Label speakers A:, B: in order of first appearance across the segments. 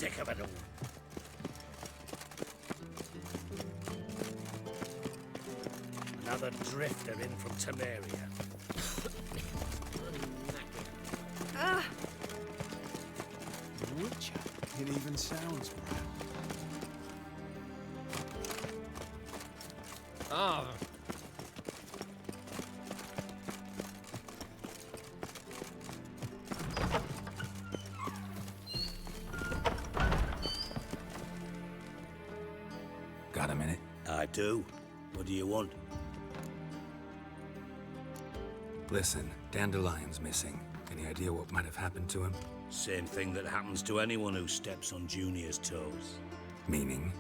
A: sick of it all. Another drifter in from Temeria.
B: Woodchuck. It even sounds proud.
C: Ah.
B: Got a minute?
A: I do. What do you want?
B: Listen, Dandelion's missing. Any idea what might have happened to him?
A: Same thing that happens to anyone who steps on Junior's toes.
B: Meaning?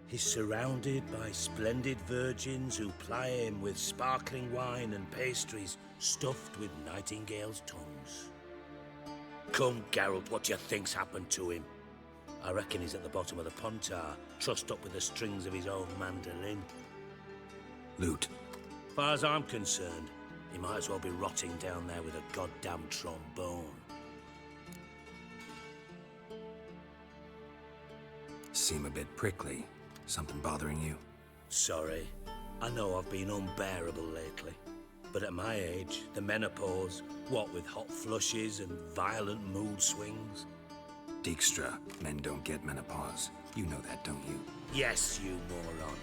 A: He's surrounded by splendid virgins who ply him with sparkling wine and pastries stuffed with nightingales' tongues. Come, Geralt, what do you think's happened to him? I reckon he's at the bottom of the Pontar, trussed up with the strings of his own mandolin.
B: Loot.
A: Far as I'm concerned, he might as well be rotting down there with a goddamn trombone.
B: Seem a bit prickly. Something bothering you?
A: Sorry. I know I've been unbearable lately. But at my age, the menopause, what with hot flushes and violent mood swings.
B: Dijkstra, men don't get menopause. You know that, don't you?
A: Yes, you moron.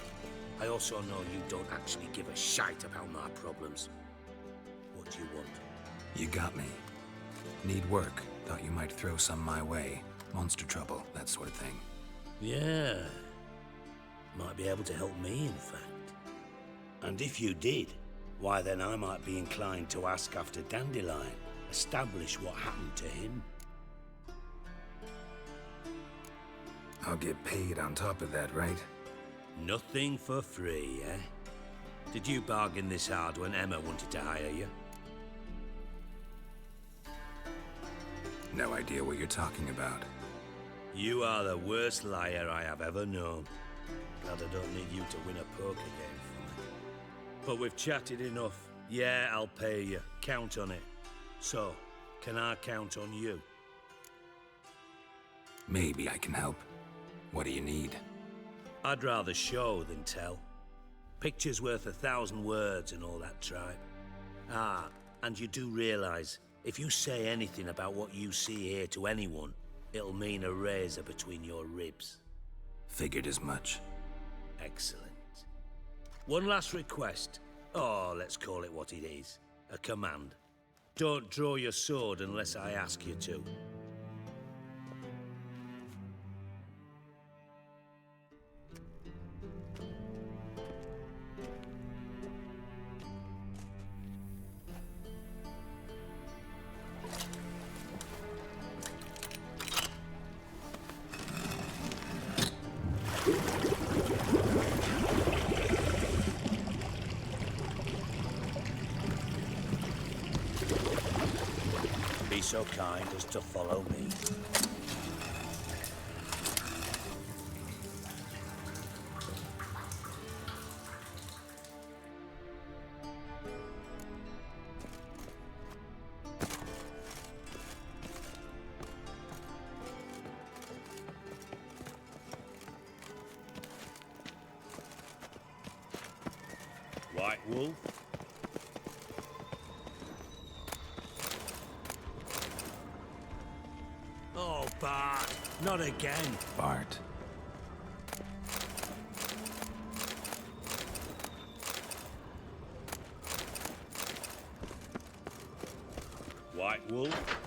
A: I also know you don't actually give a shite about my problems. What do you want?
B: You got me. Need work. Thought you might throw some my way. Monster trouble, that sort of thing.
A: Yeah. Might be able to help me, in fact. And if you did, why then I might be inclined to ask after Dandelion, establish what happened to him.
B: I'll get paid on top of that, right?
A: Nothing for free, eh? Did you bargain this hard when Emma wanted to hire you?
B: No idea what you're talking about.
A: You are the worst liar I have ever known. Glad I don't need you to win a poker game for me. But we've chatted enough. Yeah, I'll pay you. Count on it. So, can I count on you?
B: Maybe I can help. What do you need?
A: I'd rather show than tell. Picture's worth 1,000 words and all that tripe. Ah, and you do realize, if you say anything about what you see here to anyone, it'll mean a razor between your ribs.
B: Figured as much.
A: Excellent. One last request. Oh, let's call it what it is. A command. Don't draw your sword unless I ask you to. Be so kind as to follow me. White Wolf? Oh, Bart, not again.
B: Bart.
A: White Wolf?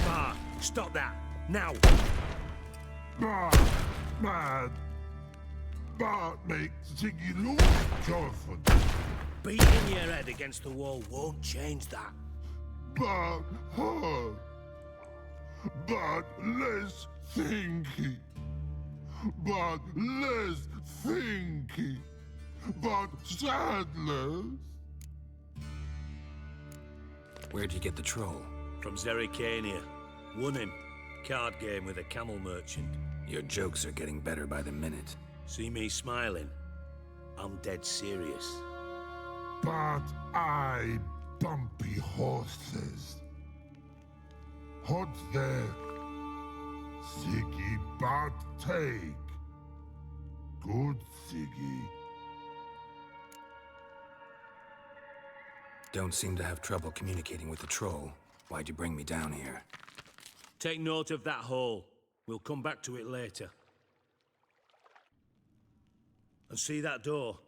A: Bart, stop that, now!
D: Mad. Bart makes Ziggy look joyful.
A: Beating your head against the wall won't change that.
D: But hard. But less thinky. But less thinky. But sadless.
B: Where'd you get the troll?
A: From Zerrikania. Won him. Card game with a camel merchant.
B: Your jokes are getting better by the minute.
A: See me smiling? I'm dead serious.
D: But I bumpy horses. Hot there. Siggy but take. Good Siggy.
B: Don't seem to have trouble communicating with the troll. Why'd you bring me down here?
A: Take note of that hole. We'll come back to it later. And see that door?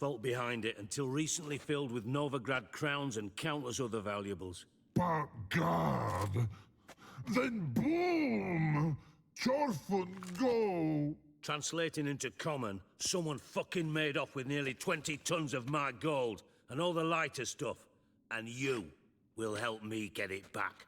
A: Vault behind it, until recently filled with Novigrad crowns and countless other valuables.
D: But God, then boom! Chorfun go!
A: Translating into common, someone fucking made off with nearly 20 tons of my gold, and all the lighter stuff, and you will help me get it back.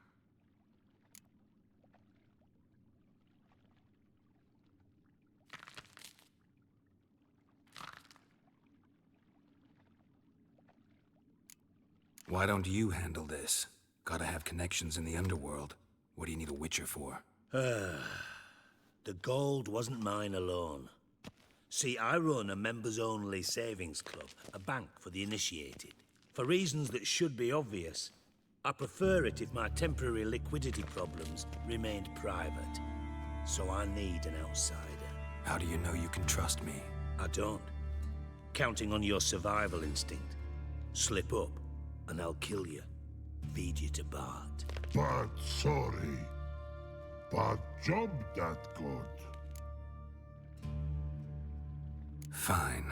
B: Why don't you handle this? Gotta have connections in the underworld. What do you need a witcher for?
A: The gold wasn't mine alone. See, I run a members-only savings club, a bank for the initiated. For reasons that should be obvious, I prefer it if my temporary liquidity problems remained private. So I need an outsider.
B: How do you know you can trust me?
A: I don't. Counting on your survival instinct. Slip up, and I'll kill you. Feed you to Bart.
D: But sorry. But job that good.
B: Fine.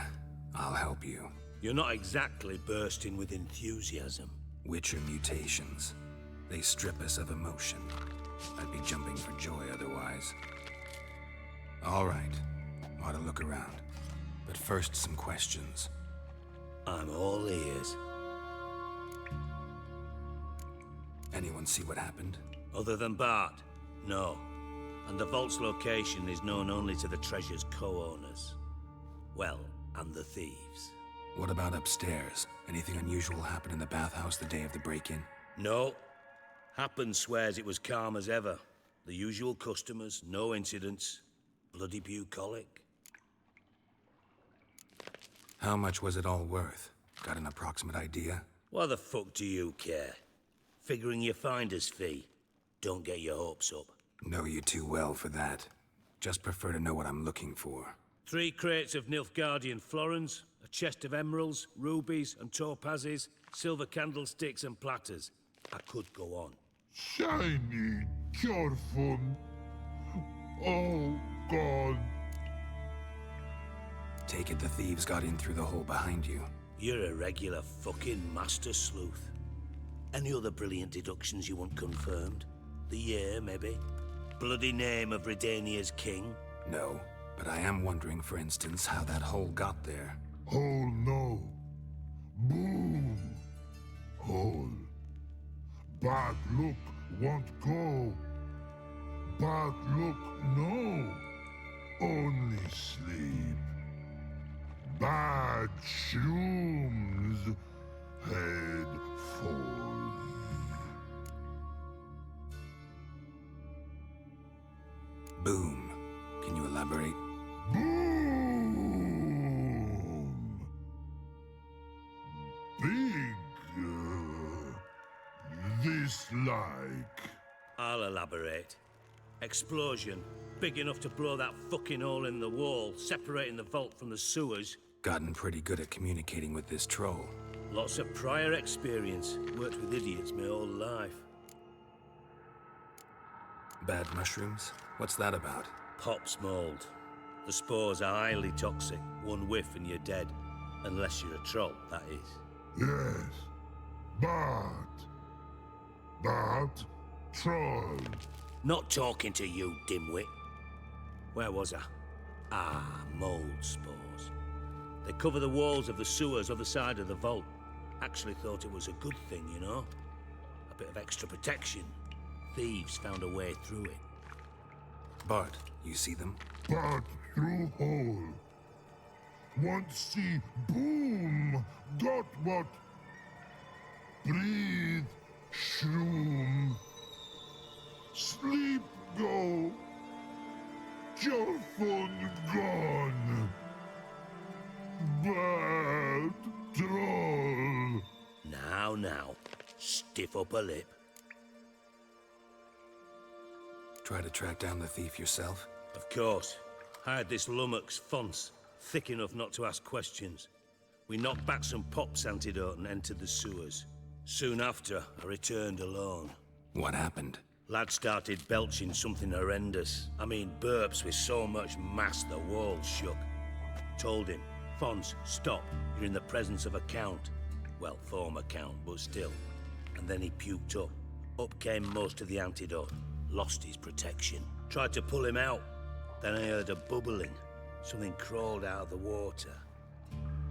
B: I'll help you.
A: You're not exactly bursting with enthusiasm.
B: Witcher mutations. They strip us of emotion. I'd be jumping for joy otherwise. All right. Ought to look around. But first, some questions.
A: I'm all ears.
B: Anyone see what happened?
A: Other than Bart? No. And the vault's location is known only to the treasure's co-owners. Well, and the thieves.
B: What about upstairs? Anything unusual happen in the bathhouse the day of the break-in?
A: No. Happen swears it was calm as ever. The usual customers, no incidents. Bloody bucolic.
B: How much was it all worth? Got an approximate idea?
A: Why the fuck do you care? Figuring your finder's fee. Don't get your hopes up.
B: Know you too well for that. Just prefer to know what I'm looking for.
A: 3 crates of Nilfgaardian florins, a chest of emeralds, rubies and topazes, silver candlesticks and platters. I could go on.
D: Shiny Chorfun. Oh, God.
B: Take it the thieves got in through the hole behind you.
A: You're a regular fucking master sleuth. Any other brilliant deductions you want confirmed? The year, maybe? Bloody name of Redania's king?
B: No, but I am wondering, for instance, how that hole got there.
D: Hole no. Boom. Hole. Bad look won't go. Bad look no. Only sleep. Bad shrooms. Head falls.
B: Boom. Can you elaborate?
D: Boom! Big. This like.
A: I'll elaborate. Explosion. Big enough to blow that fucking hole in the wall, separating the vault from the sewers.
B: Gotten pretty good at communicating with this troll.
A: Lots of prior experience. Worked with idiots my whole life.
B: Bad mushrooms? What's that about?
A: Pops mold. The spores are highly toxic. One whiff and you're dead. Unless you're a troll, that is.
D: Yes. But. Troll.
A: Not talking to you, dimwit. Where was I? Ah, mold spores. They cover the walls of the sewers other side of the vault. Actually thought it was a good thing, you know? A bit of extra protection. Thieves found a way through it.
B: Bart, you see them?
D: But through hole. Want see boom. Got what? Breathe. Shroom. Sleep go. Your fun gone. Bad troll.
A: Now, stiff upper lip.
B: Try to track down the thief yourself?
A: Of course. I had this lummox Fons, thick enough not to ask questions. We knocked back some pop's antidote and entered the sewers. Soon after, I returned alone.
B: What happened?
A: Lad started belching something horrendous. I mean, burps with so much mass the walls shook. Told him, Fons, stop. You're in the presence of a count. Well, former count, but still. And then he puked up. Up came most of the antidote. Lost his protection. Tried to pull him out. Then I heard a bubbling. Something crawled out of the water.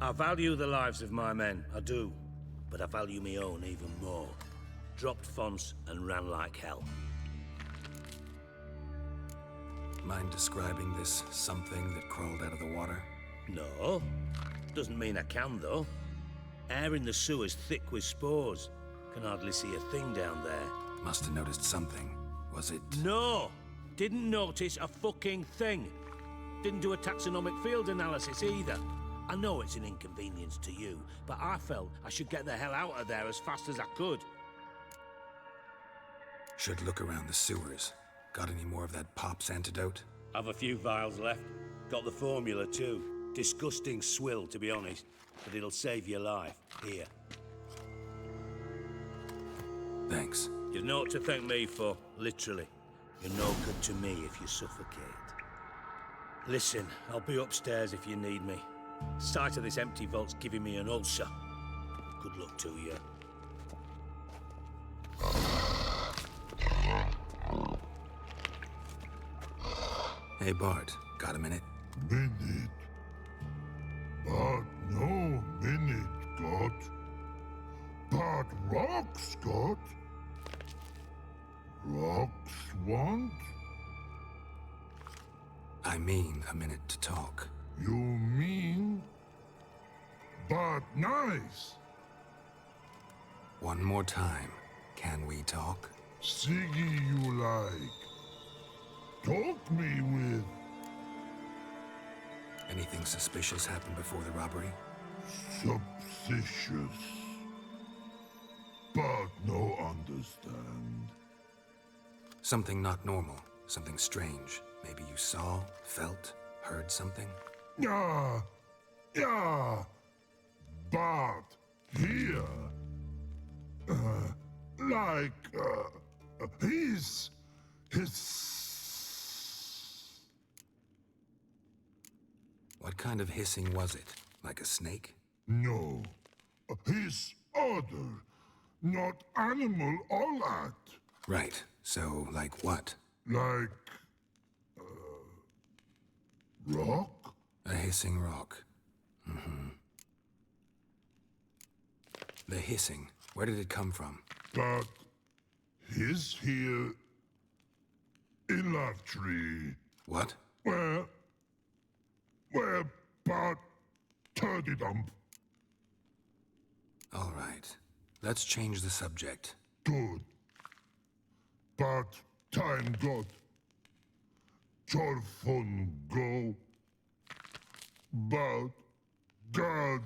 A: I value the lives of my men, I do. But I value my own even more. Dropped Fons and ran like hell.
B: Mind describing this something that crawled out of the water?
A: No. Doesn't mean I can, though. Air in the sewer's thick with spores. Can hardly see a thing down there.
B: Must have noticed something. Was it...
A: No! Didn't notice a fucking thing. Didn't do a taxonomic field analysis either. I know it's an inconvenience to you, but I felt I should get the hell out of there as fast as I could.
B: Should look around the sewers. Got any more of that pop's antidote?
A: I've a few vials left. Got the formula too. Disgusting swill, to be honest. But it'll save your life. Here.
B: Thanks.
A: You've naught to thank me for, literally. You're no good to me if you suffocate. Listen, I'll be upstairs if you need me. Sight of this empty vault's giving me an ulcer. Good luck to you.
B: Hey, Bart. Got a minute?
D: Minute. But no minute got. But rocks got. Rocks want?
B: I mean a minute to talk.
D: You mean? But nice.
B: One more time. Can we talk?
D: Siggy you like. Talk me with.
B: Anything suspicious happened before the robbery?
D: Suspicious. But no understand.
B: Something not normal. Something strange. Maybe you saw, felt, heard something?
D: Yeah. But here. His.
B: What kind of hissing was it? Like a snake?
D: No. His other. Not animal all that.
B: Right. So, like what?
D: Like. Rock?
B: A hissing rock. Mm-hmm. The hissing. Where did it come from?
D: But. His here. In that tree.
B: What?
D: Where, but. Turdy dump.
B: All right. Let's change the subject.
D: Good. But time got. Your fun go. But God,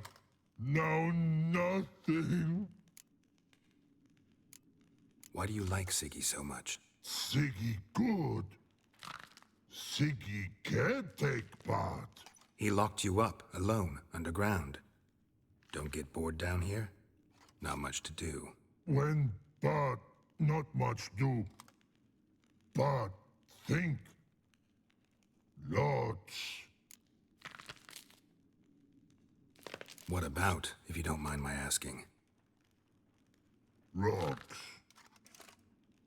D: now nothing.
B: Why do you like Siggy so much?
D: Siggy good. Siggy can't take part.
B: He locked you up, alone, underground. Don't get bored down here? Not much to do.
D: When but not much do. But think. Lots.
B: What about, if you don't mind my asking?
D: Rocks.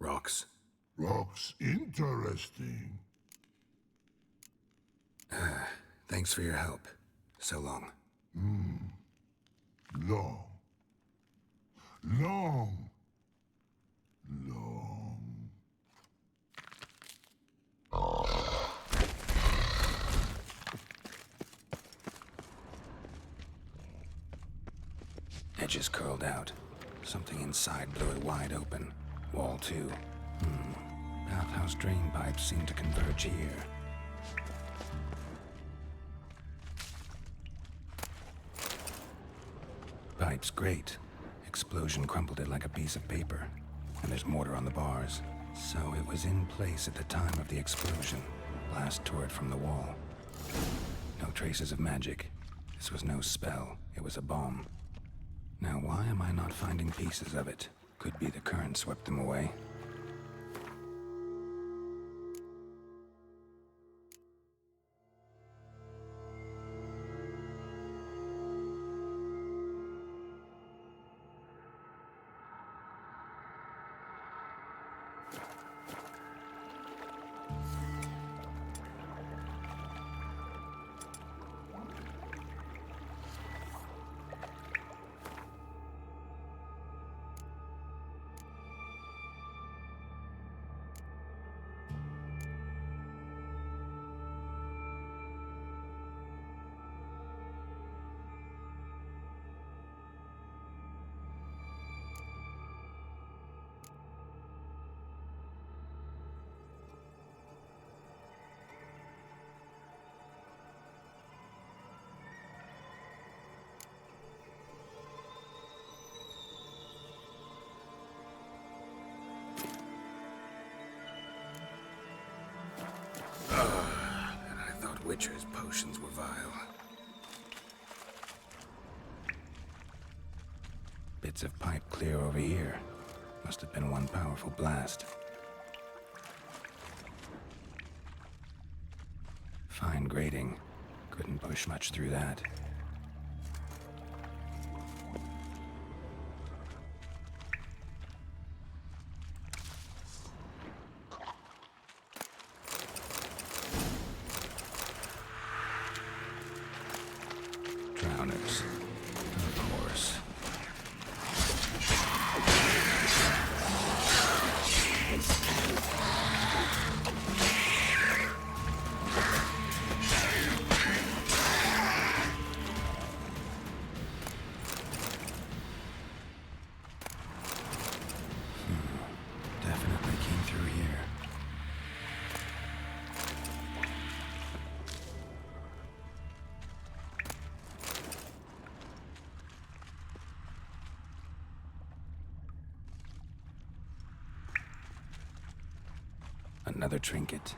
B: Rocks?
D: Rocks interesting.
B: Thanks for your help. So long.
D: Long. Long.
B: Edges curled out. Something inside blew it wide open. Wall too. Bathhouse drain pipes seem to converge here. Pipe's great. Explosion crumpled it like a piece of paper. And there's mortar on the bars. So it was in place at the time of the explosion. Blast tore it from the wall. No traces of magic. This was no spell. It was a bomb. Now why am I not finding pieces of it? Could be the current swept them away. Witcher's potions were vile. Bits of pipe clear over here. Must have been one powerful blast. Fine grating. Couldn't push much through that. Drowners. Of course. Definitely came through here. Another trinket.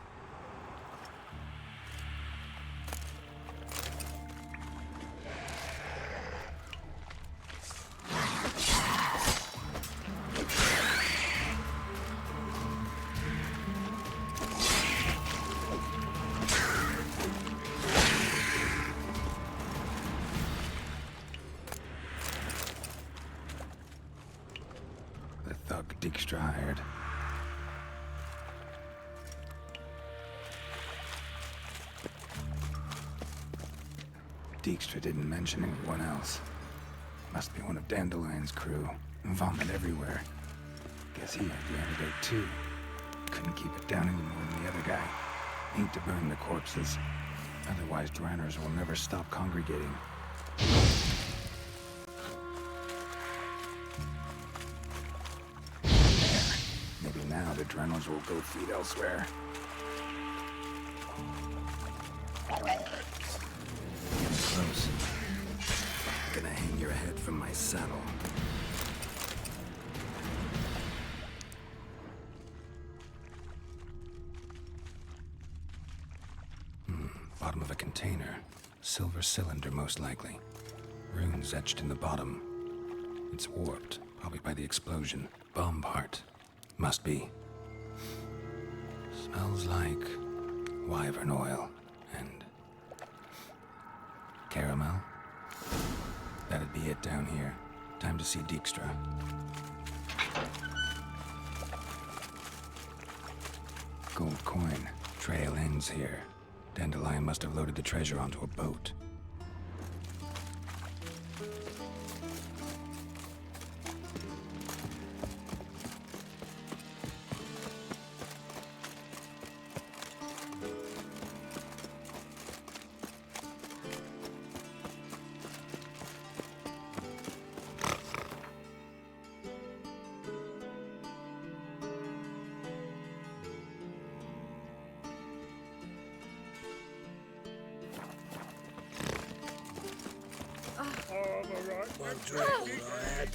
B: The thug Dijkstra hired. Dijkstra didn't mention anyone else. Must be one of Dandelion's crew. Vomit everywhere. Guess he had the antidote too. Couldn't keep it down any more than the other guy. Need to burn the corpses. Otherwise, drowners will never stop congregating. There. Maybe now the drowners will go feed elsewhere. Getting close. Gonna hang your head from my saddle. Bottom of a container. Silver cylinder, most likely. Runes etched in the bottom. It's warped, probably by the explosion. Bomb part. Must be. Smells like wyvern oil and caramel. That'd be it down here. Time to see Dijkstra. Gold coin. Trail ends here. Dandelion must have loaded the treasure onto a boat.
A: Won't drink all I had.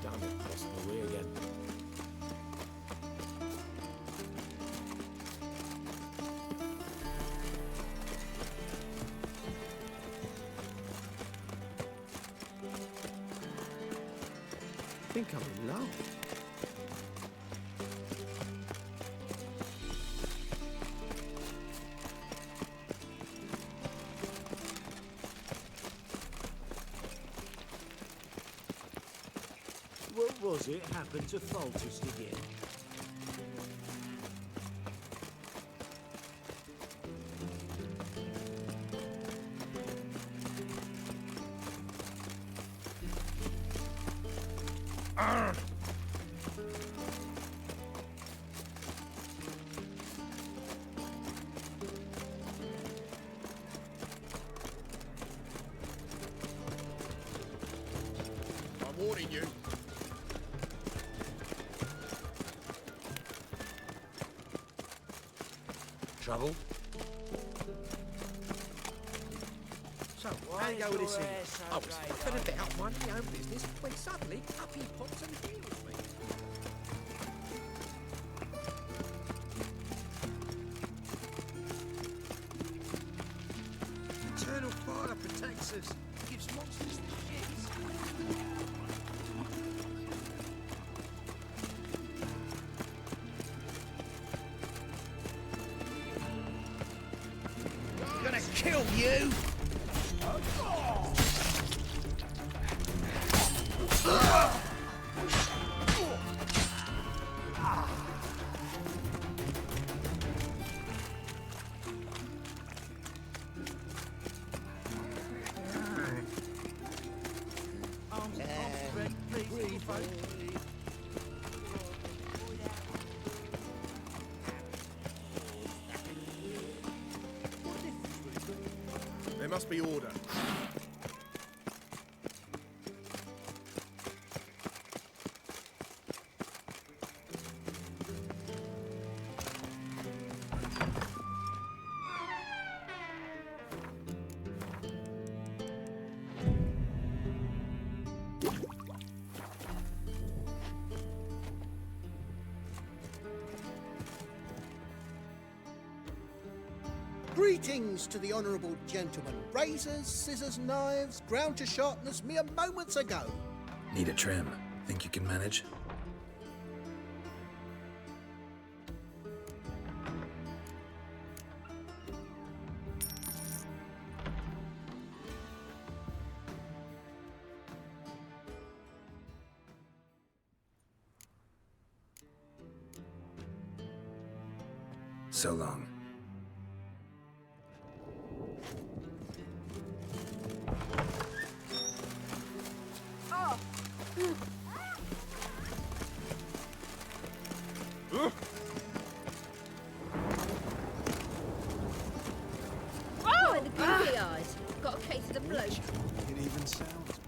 C: Damn it, lost my way again. I think I'm in love.
A: What was it happened to Faltist again?
E: I'm warning you.
A: Trouble?
E: So, how you go with this thing? I was fucking about minding my own business when suddenly up he pops and heals me. Eternal fire protects us. Gives monsters the shits. I'm gonna kill you! There must be order.
F: Greetings to the honourable gentleman. Razors, scissors, knives, ground to sharpness mere moments ago.
B: Need a trim. Think you can manage? So long.
G: Oh, the googly eyes. Got a case of the bloat.
E: It even sounds.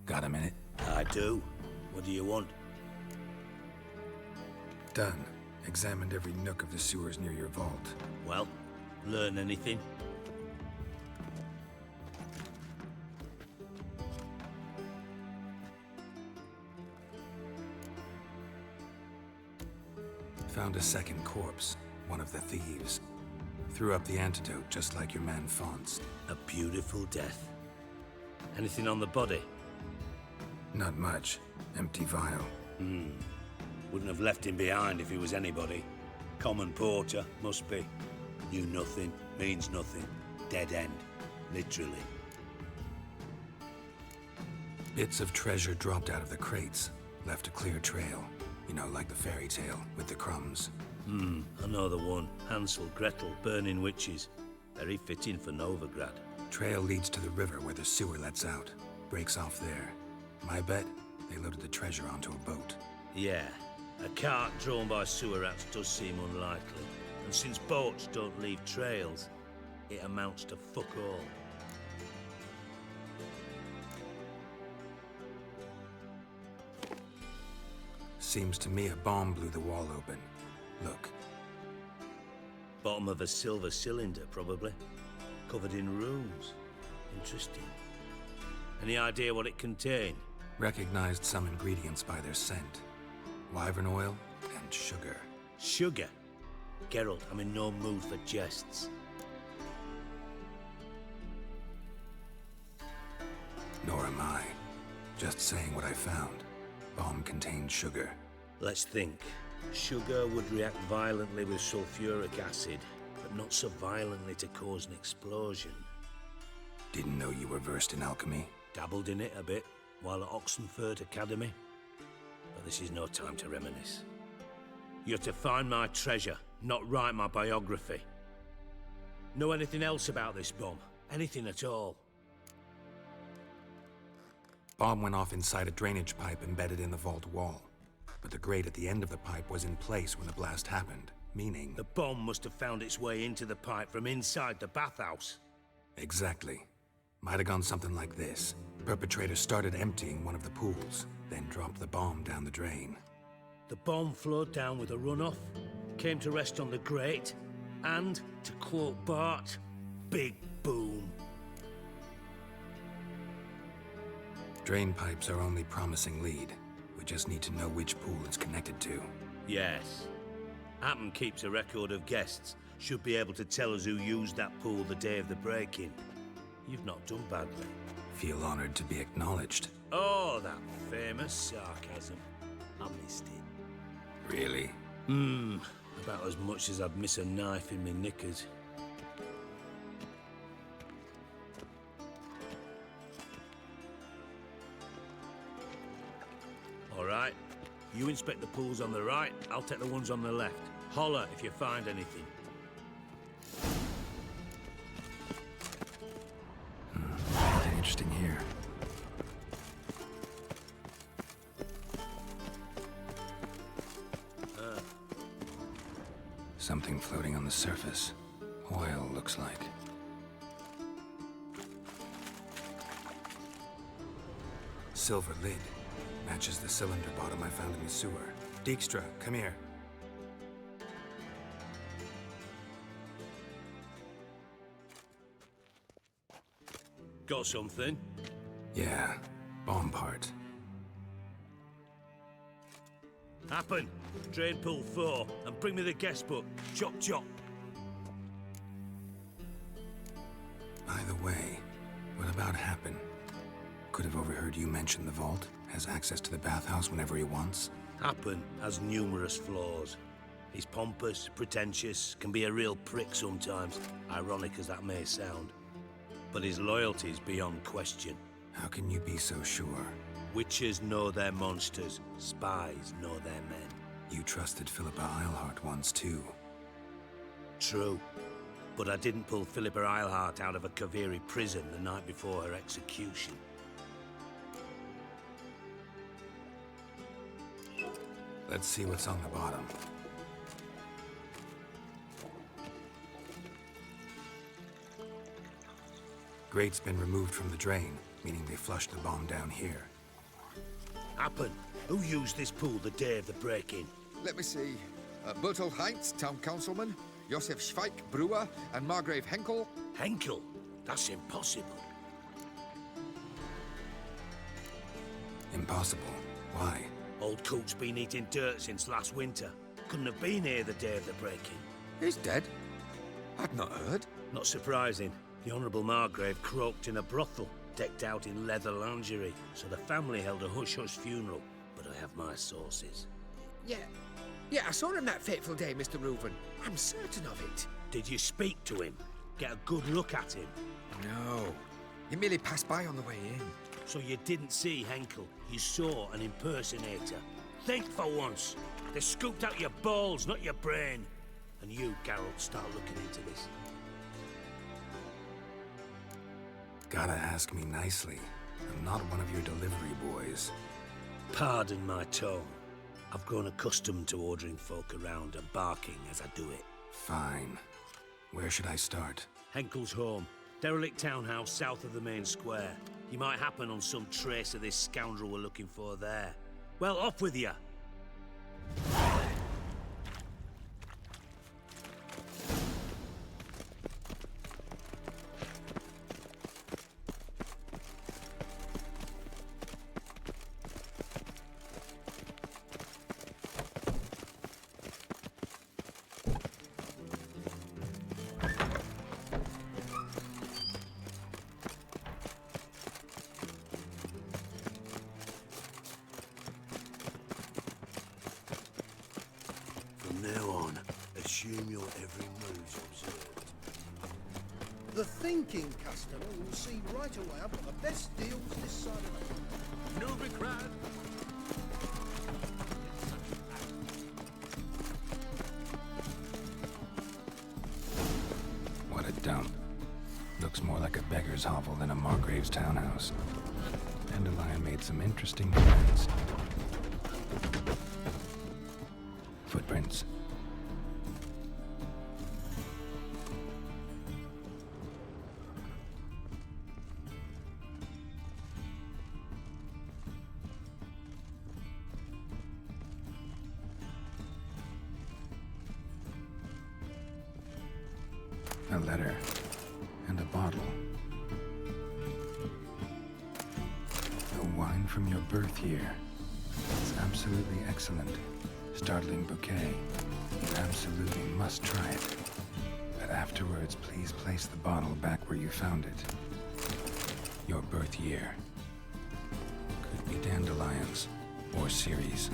B: Got a minute?
A: I do. What do you want?
B: Done. Examined every nook of the sewers near your vault.
A: Well, learn anything?
B: Found a second corpse, one of the thieves. Threw up the antidote just like your man Fonz.
A: A beautiful death. Anything on the body?
B: Not much. Empty vial.
A: Wouldn't have left him behind if he was anybody. Common porter, must be. Knew nothing, means nothing. Dead end. Literally.
B: Bits of treasure dropped out of the crates. Left a clear trail. You know, like the fairy tale, with the crumbs.
A: I know the one. Hansel, Gretel, burning witches. Very fitting for Novigrad.
B: Trail leads to the river where the sewer lets out. Breaks off there. My bet, they loaded the treasure onto a boat.
A: Yeah, a cart drawn by sewer rats does seem unlikely. And since boats don't leave trails, it amounts to fuck all.
B: Seems to me a bomb blew the wall open. Look.
A: Bottom of a silver cylinder, probably. Covered in runes. Interesting. Any idea what it contained?
B: Recognized some ingredients by their scent. Wyvern oil and sugar.
A: Sugar? Geralt, I'm in no mood for jests.
B: Nor am I. Just saying what I found. Bomb contained sugar.
A: Let's think. Sugar would react violently with sulfuric acid, but not so violently to cause an explosion.
B: Didn't know you were versed in alchemy.
A: Dabbled in it a bit while at Oxenford Academy. But this is no time to reminisce. You're to find my treasure, not write my biography. Know anything else about this bomb? Anything at all?
B: Bomb went off inside a drainage pipe embedded in the vault wall. But the grate at the end of the pipe was in place when the blast happened, meaning...
A: The bomb must have found its way into the pipe from inside the bathhouse.
B: Exactly. Might have gone something like this. Perpetrator started emptying one of the pools, then dropped the bomb down the drain.
A: The bomb flowed down with a runoff, came to rest on the grate, and, to quote Bart, big boom.
B: Drain pipes are only promising lead. We just need to know which pool it's connected to.
A: Yes. Hammond keeps a record of guests. Should be able to tell us who used that pool the day of the break-in. You've not done badly.
B: Feel honored to be acknowledged.
A: Oh, that famous sarcasm. I missed it.
B: Really?
A: About as much as I'd miss a knife in my knickers. All right. You inspect the pools on the right, I'll take the ones on the left. Holler if you find anything.
B: Nothing interesting here. Something floating on the surface. Oil, looks like. Silver lid. Matches the cylinder bottom I found in the sewer. Dijkstra, come here.
A: Got something?
B: Yeah, bomb part.
A: Happen. Drain pool 4, and bring me the guest book. Chop chop.
B: By the way, what about Happen? Could have overheard you mention the vault. Has access to the bathhouse whenever he wants.
A: Happen has numerous flaws. He's pompous, pretentious, can be a real prick sometimes, ironic as that may sound. But his loyalty's beyond question.
B: How can you be so sure?
A: Witches know their monsters, spies know their men.
B: You trusted Philippa Eilhart once too.
A: True. But I didn't pull Philippa Eilhart out of a Kaviri prison the night before her execution.
B: Let's see what's on the bottom. Grate's been removed from the drain, meaning they flushed the bomb down here.
A: Happen. Who used this pool the day of the break-in?
H: Let me see. Bertolt Heinz, town councilman, Josef Schweik, brewer, and Margrave Henkel.
A: Henkel? That's impossible.
B: Impossible. Why?
A: Old Coot's been eating dirt since last winter. Couldn't have been here the day of the break-in.
H: He's dead? I'd not heard.
A: Not surprising. The Honourable Margrave croaked in a brothel, decked out in leather lingerie, so the family held a hush-hush funeral. But I have my sources.
E: Yeah, I saw him that fateful day, Mr. Reuven. I'm certain of it.
A: Did you speak to him? Get a good look at him?
H: No. He merely passed by on the way in.
A: So you didn't see Henkel, you saw an impersonator. Think for once. They scooped out your balls, not your brain. And you, Geralt, start looking into this.
B: Gotta ask me nicely. I'm not one of your delivery boys.
A: Pardon my tone. I've grown accustomed to ordering folk around and barking as I do it.
B: Fine. Where should I start?
A: Henkel's home. Derelict townhouse south of the main square. You might happen on some trace of this scoundrel we're looking for there. Well, off with you! now on, assume your every move's observed.
F: The thinking customer will see right away I've got the best deals this side of the...
E: Novigrad.
B: What a dump. Looks more like a beggar's hovel than a Margrave's townhouse. Dandelion made some interesting friends. Footprints. A letter. And a bottle. A wine from your birth year. It's absolutely excellent. Startling bouquet. You absolutely must try it. But afterwards, please place the bottle back where you found it. Your birth year. Could be dandelions or Ceres.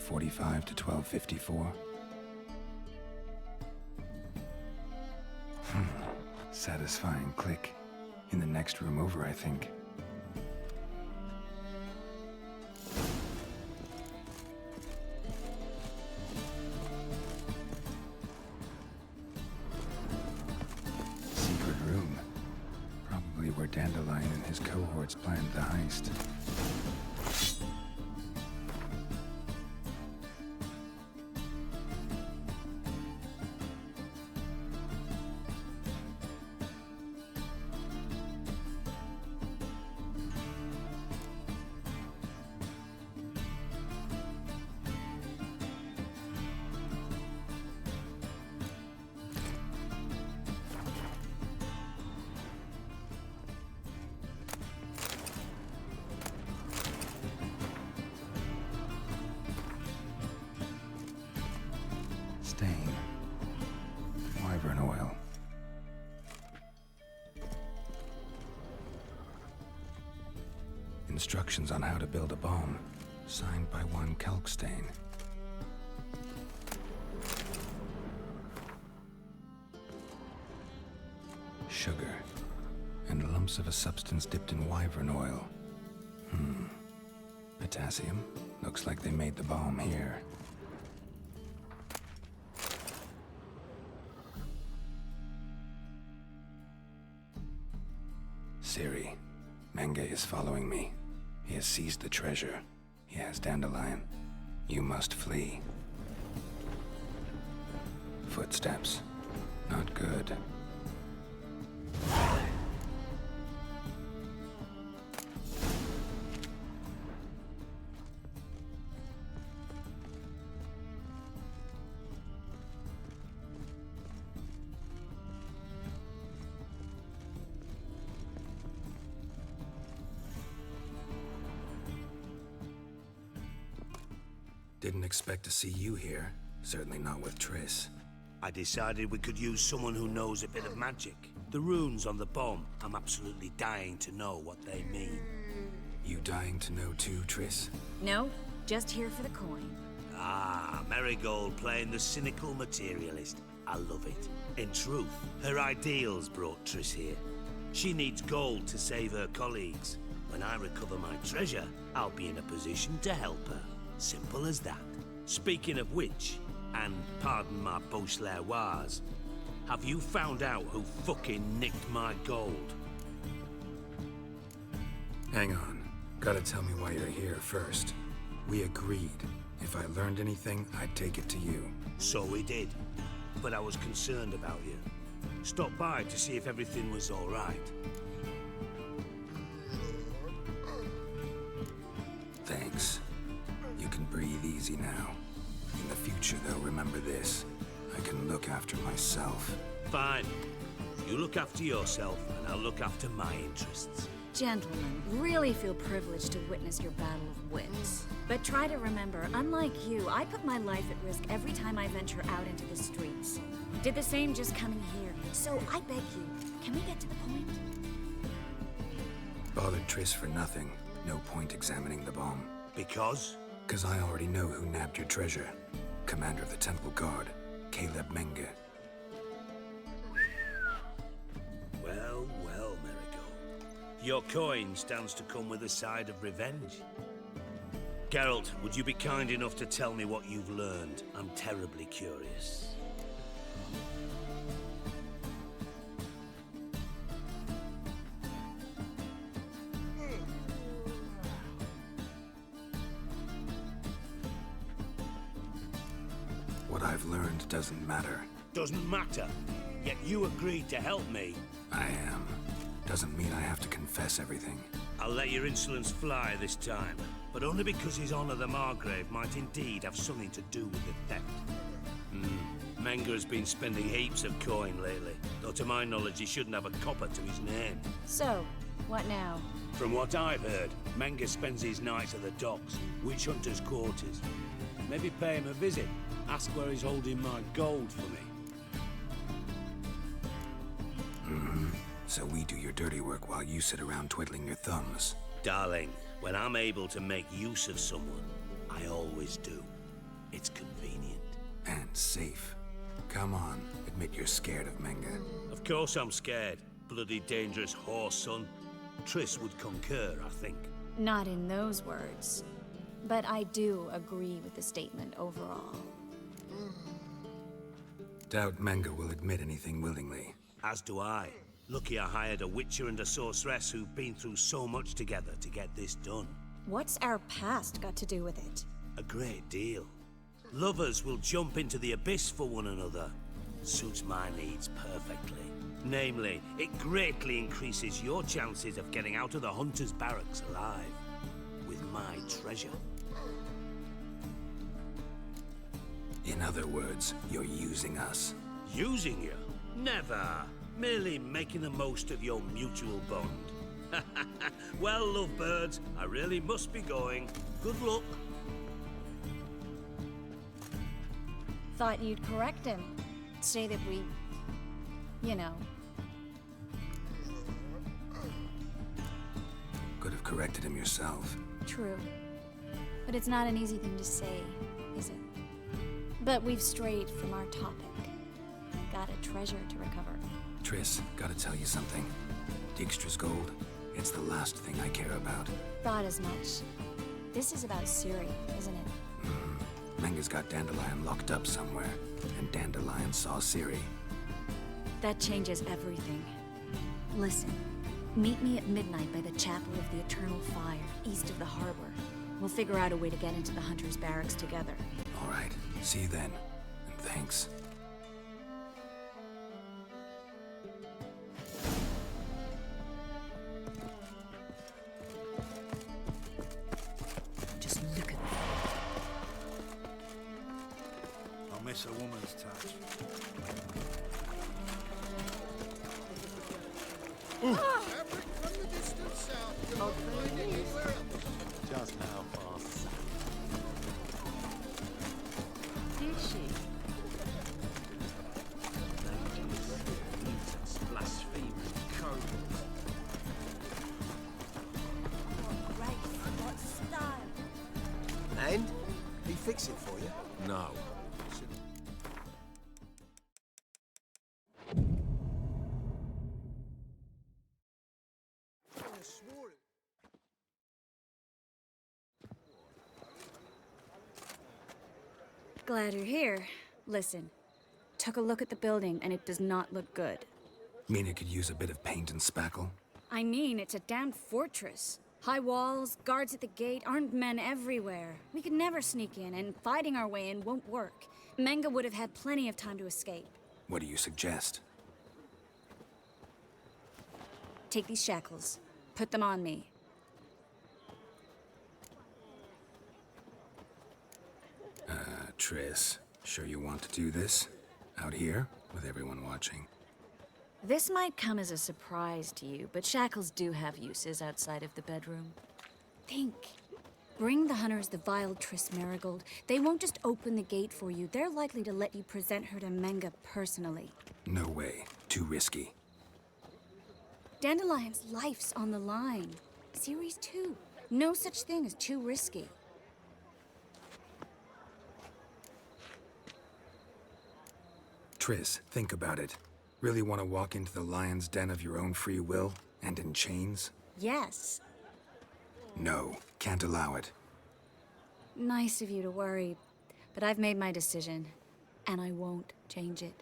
B: .45 to 12:54. Satisfying click. In the next room over, I think. Secret room. Probably where Dandelion and his cohorts planned the heist. Stain. Wyvern oil. Instructions on how to build a bomb, signed by one Kalkstain. Sugar, and lumps of a substance dipped in wyvern oil. Potassium. Looks like they made the bomb here. Siri, Menge is following me. He has seized the treasure. He has Dandelion. You must flee. Footsteps. Not good. Didn't expect to see you here. Certainly not with Triss.
A: I decided we could use someone who knows a bit of magic. The runes on the bomb, I'm absolutely dying to know what they mean.
B: You dying to know too, Triss?
G: No, just here for the coin.
A: Ah, Marigold playing the cynical materialist. I love it. In truth, her ideals brought Triss here. She needs gold to save her colleagues. When I recover my treasure, I'll be in a position to help her. Simple as that. Speaking of which, and pardon my Beauclervoise, have you found out who fucking nicked my gold?
B: Hang on. Gotta tell me why you're here first. We agreed. If I learned anything, I'd take it to you.
A: So we did. But I was concerned about you. Stopped by to see if everything was all right.
B: Thanks. You can breathe easy now. In the future, though, remember this. I can look after myself.
A: Fine. You look after yourself, and I'll look after my interests.
I: Gentlemen, really feel privileged to witness your battle of wits. But try to remember, unlike you, I put my life at risk every time I venture out into the streets. Did the same just coming here. So I beg you, can we get to the point?
B: Bothered Triss for nothing. No point examining the bomb.
A: Because?
B: 'Cause I already know who nabbed your treasure. Commander of the Temple Guard, Caleb Menge.
A: Well, well, Marigold. Your coin stands to come with a side of revenge. Geralt, would you be kind enough to tell me what you've learned? I'm terribly curious.
B: What I've learned doesn't matter.
A: Doesn't matter. Yet you agreed to help me.
B: I am. Doesn't mean I have to confess everything.
A: I'll let your insolence fly this time, but only because His Honor the Margrave might indeed have something to do with the theft. Menger's been spending heaps of coin lately, though to my knowledge he shouldn't have a copper to his name.
I: So, what now?
A: From what I've heard, Menger spends his nights at the docks, witch hunters' quarters. Maybe pay him a visit, ask where he's holding my gold for me.
B: So we do your dirty work while you sit around twiddling your thumbs.
A: Darling, when I'm able to make use of someone, I always do. It's convenient.
B: And safe. Come on, admit you're scared of Menge.
A: Of course I'm scared. Bloody dangerous horse, son. Triss would concur, I think.
I: Not in those words. But I do agree with the statement overall.
B: Doubt Menge will admit anything willingly.
A: As do I. Lucky I hired a witcher and a sorceress who've been through so much together to get this done.
I: What's our past got to do with it?
A: A great deal. Lovers will jump into the abyss for one another. Suits my needs perfectly. Namely, it greatly increases your chances of getting out of the hunter's barracks alive. With my treasure.
B: In other words, you're using us.
A: Using you? Never. Merely making the most of your mutual bond. Well, lovebirds, I really must be going. Good luck.
I: Thought you'd correct him. Say that we... you know.
B: Could have corrected him yourself.
I: True. But it's not an easy thing to say, is it? But we've strayed from our topic. Got a treasure to recover.
B: Triss, gotta tell you something. Dijkstra's gold, it's the last thing I care about.
I: Thought as much. This is about Ciri, isn't it?
B: Menge's got Dandelion locked up somewhere, and Dandelion saw Ciri.
I: That changes everything. Listen, meet me at midnight by the Chapel of the Eternal Fire, east of the harbor. We'll figure out a way to get into the Hunter's Barracks together.
B: All right, see you then, and thanks.
I: Just look at that.
J: I miss a woman's touch.
F: Fabric from the distant south. You'll not find it anywhere else.
C: Just how fast.
G: Did she?
E: Blasphemous code.
G: What style?
C: And? He fix it for you?
E: No.
F: I swore it.
I: Glad you're here. Listen, took a look at the building and it does not look good.
B: Mean it could use a bit of paint and spackle?
I: I mean, it's a damn fortress. High walls, guards at the gate, armed men everywhere. We could never sneak in, and fighting our way in won't work. Menge would have had plenty of time to escape.
B: What do you suggest?
I: Take these shackles. Put them on me.
B: Triss, sure you want to do this? Out here, with everyone watching?
I: This might come as a surprise to you, but shackles do have uses outside of the bedroom. Think. Bring the hunters the vile Triss Marigold. They won't just open the gate for you. They're likely to let you present her to Menga personally.
B: No way. Too risky.
I: Dandelion's life's on the line. Series 2. No such thing as too risky.
B: Triss, think about it. Really want to walk into the lion's den of your own free will, and in chains?
I: Yes.
B: No, can't allow it.
I: Nice of you to worry, but I've made my decision, and I won't change it.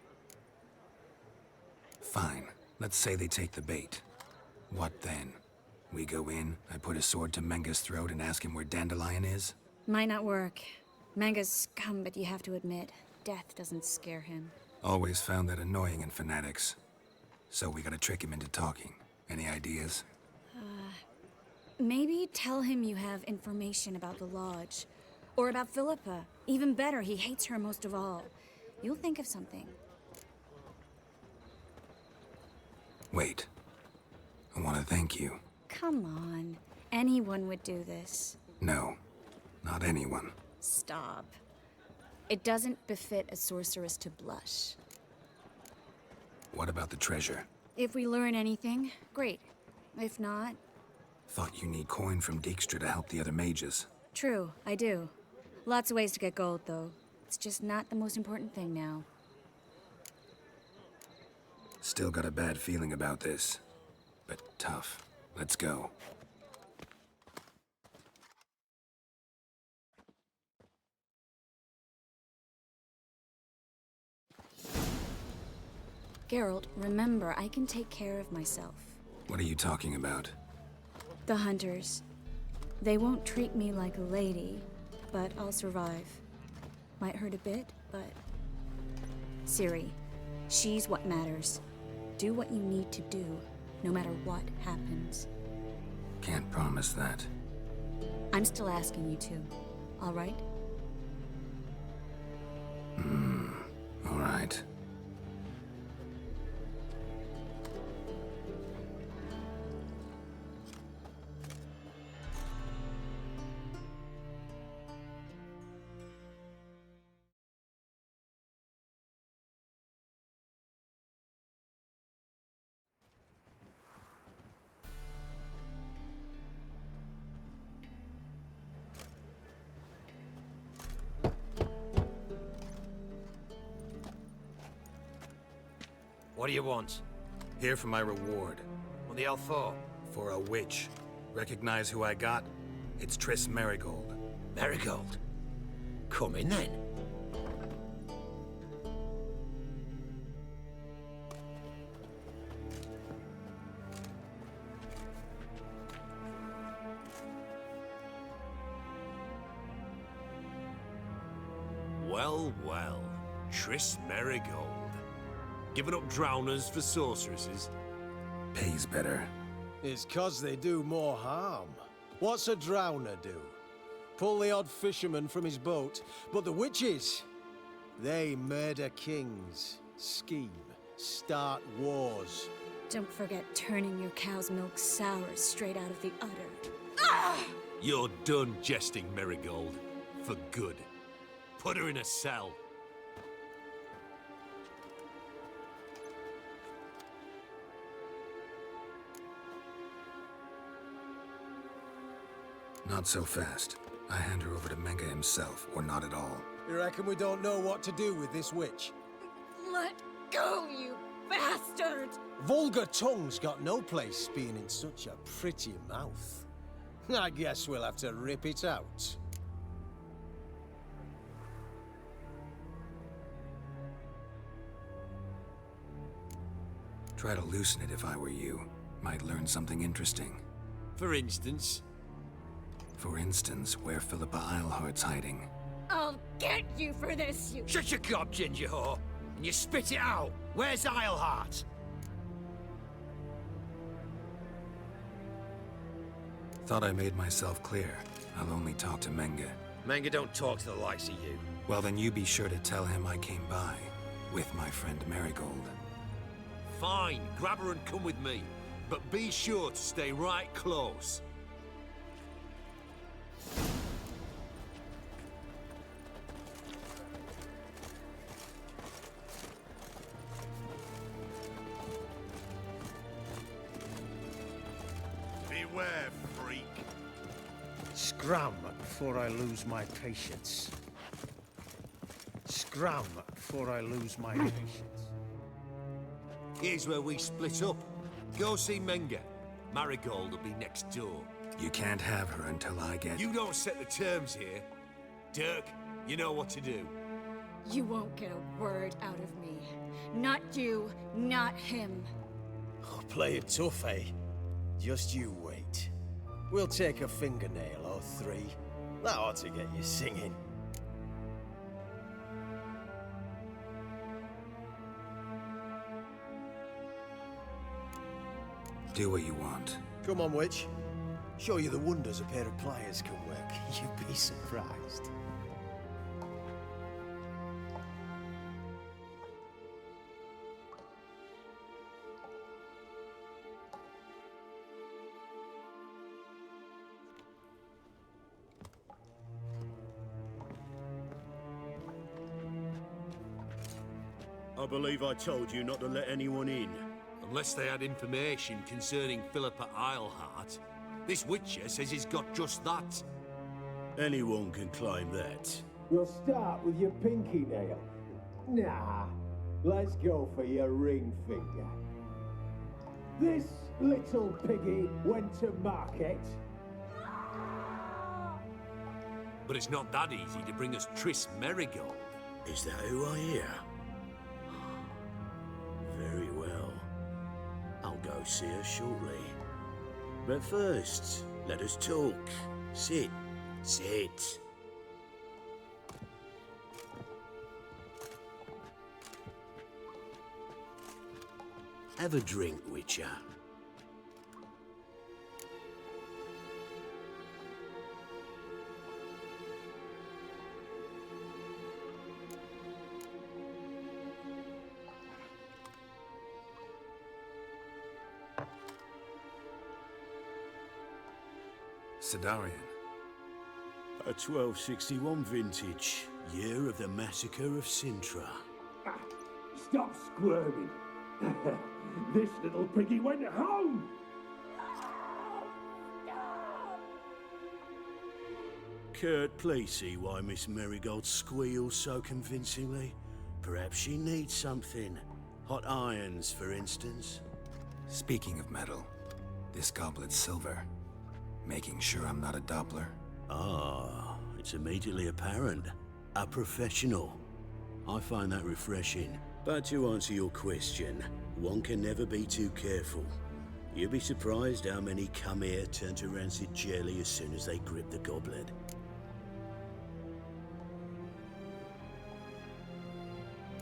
B: Fine. Let's say they take the bait. What then? We go in, I put a sword to Menga's throat and ask him where Dandelion is?
I: Might not work. Manga's scum, but you have to admit, death doesn't scare him.
B: Always found that annoying in fanatics. So we gotta trick him into talking. Any ideas?
I: Maybe tell him you have information about the Lodge. Or about Philippa. Even better, he hates her most of all. You'll think of something.
B: Wait. I want to thank you.
I: Come on. Anyone would do this.
B: No. Not anyone.
I: Stop. It doesn't befit a sorceress to blush.
B: What about the treasure?
I: If we learn anything, great. If not...
B: Thought you need coin from Dijkstra to help the other mages.
I: True, I do. Lots of ways to get gold, though. It's just not the most important thing now.
B: Still got a bad feeling about this. But tough. Let's go.
I: Geralt, remember, I can take care of myself.
B: What are you talking about?
I: The hunters. They won't treat me like a lady, but I'll survive. Might hurt a bit, but... Ciri, she's what matters. Do what you need to do, no matter what happens.
B: Can't promise that.
I: I'm still asking you to, all right?
B: All right.
E: What do you want?
B: Here for my reward.
E: What the hell for?
B: For a witch. Recognize who I got? It's Triss Marigold.
E: Marigold. Come in then.
A: Well, well. Triss Marigold. Giving up drowners for sorceresses?
B: Pays better.
C: It's 'cause they do more harm. What's a drowner do? Pull the odd fisherman from his boat. But the witches, they murder kings, scheme, start wars.
I: Don't forget turning your cow's milk sour straight out of the udder.
A: You're done jesting, Marigold. For good. Put her in a cell.
B: Not so fast. I hand her over to Menga himself, or not at all.
C: You reckon we don't know what to do with this witch?
I: Let go, you bastard!
C: Vulgar tongue's got no place being in such a pretty mouth. I guess we'll have to rip it out.
B: Try to loosen it if I were you. Might learn something interesting.
A: For instance?
B: For instance, where Philippa Eilhart's hiding.
I: I'll get you for this, you...
E: Shut your gob, ginger whore, and you spit it out. Where's Eilhart?
B: Thought I made myself clear. I'll only talk to Menga.
E: Menga don't talk to the likes of you.
B: Well, then you be sure to tell him I came by. With my friend Marigold.
K: Fine, grab her and come with me. But be sure to stay right close.
J: Beware, freak.
C: Scram before I lose my patience. Scram before I lose my patience.
K: Here's where we split up. Go see Menga. Marigold will be next door.
B: You can't have her until I get...
K: You don't set the terms here. Dirk, you know what to do.
I: You won't get a word out of me. Not you, not him.
C: Oh, play it tough, eh? Just you wait. We'll take a fingernail or three. That ought to get you singing.
B: Do what you want.
C: Come on, witch. Show you the wonders a pair of pliers can work. You'd be surprised.
A: I believe I told you not to let anyone in.
K: Unless they had information concerning Philippa Eilhart. This Witcher says he's got just that.
A: Anyone can claim that.
L: We'll start with your pinky nail. Nah, let's go for your ring finger. This little piggy went to market.
K: But it's not that easy to bring us Triss Merigold.
A: Is that who I hear? Very well. I'll go see her shortly. But first, let us talk. Sit. Sit. Have a drink, Witcher.
B: Sidarian.
A: A 1261 vintage, year of the massacre of Sintra.
L: Stop squirming. This little piggy went home.
A: Kurt, please see why Miss Merigold squeals so convincingly. Perhaps she needs something. Hot irons, for instance.
B: Speaking of metal, this goblet's silver. Making sure I'm not a Doppler.
A: Ah, it's immediately apparent. A professional. I find that refreshing. But to answer your question, one can never be too careful. You'll be surprised how many come here turn to rancid jelly as soon as they grip the goblet.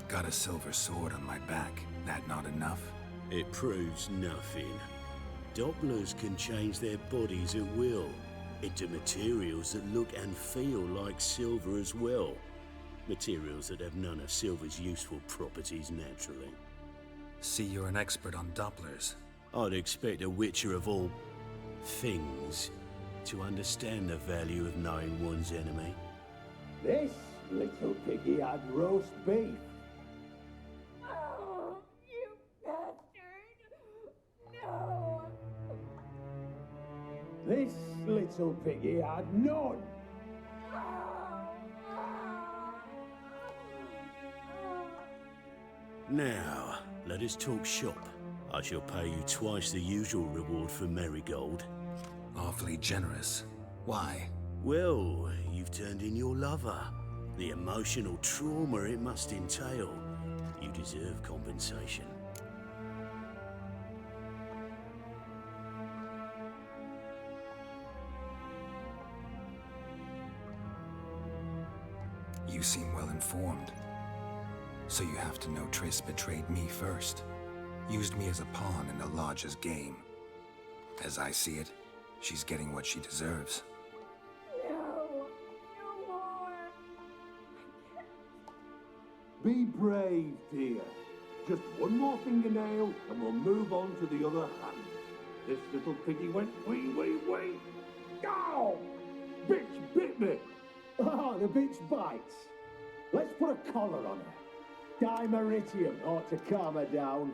B: Got a silver sword on my back. That not enough?
A: It proves nothing. Dopplers can change their bodies at will, into materials that look and feel like silver as well. Materials that have none of silver's useful properties naturally.
B: See, you're an expert on Dopplers.
A: I'd expect a Witcher of all things to understand the value of knowing one's enemy.
L: This little piggy had roast beef.
G: Oh, you bastard! No!
L: This little piggy had none.
A: Now, let us talk shop. I shall pay you twice the usual reward for Merigold.
B: Awfully generous. Why?
A: Well, you've turned in your lover. The emotional trauma it must entail. You deserve compensation.
B: You seem well informed. So you have to know Triss betrayed me first. Used me as a pawn in the Lodge's game. As I see it, she's getting what she deserves.
G: No! No more!
L: Be brave, dear. Just one more fingernail, and we'll move on to the other hand. This little piggy went wee. Ow! Bitch bit me! Ah, the bitch bites. Let's put a collar on her. Dimeritium ought to calm her down.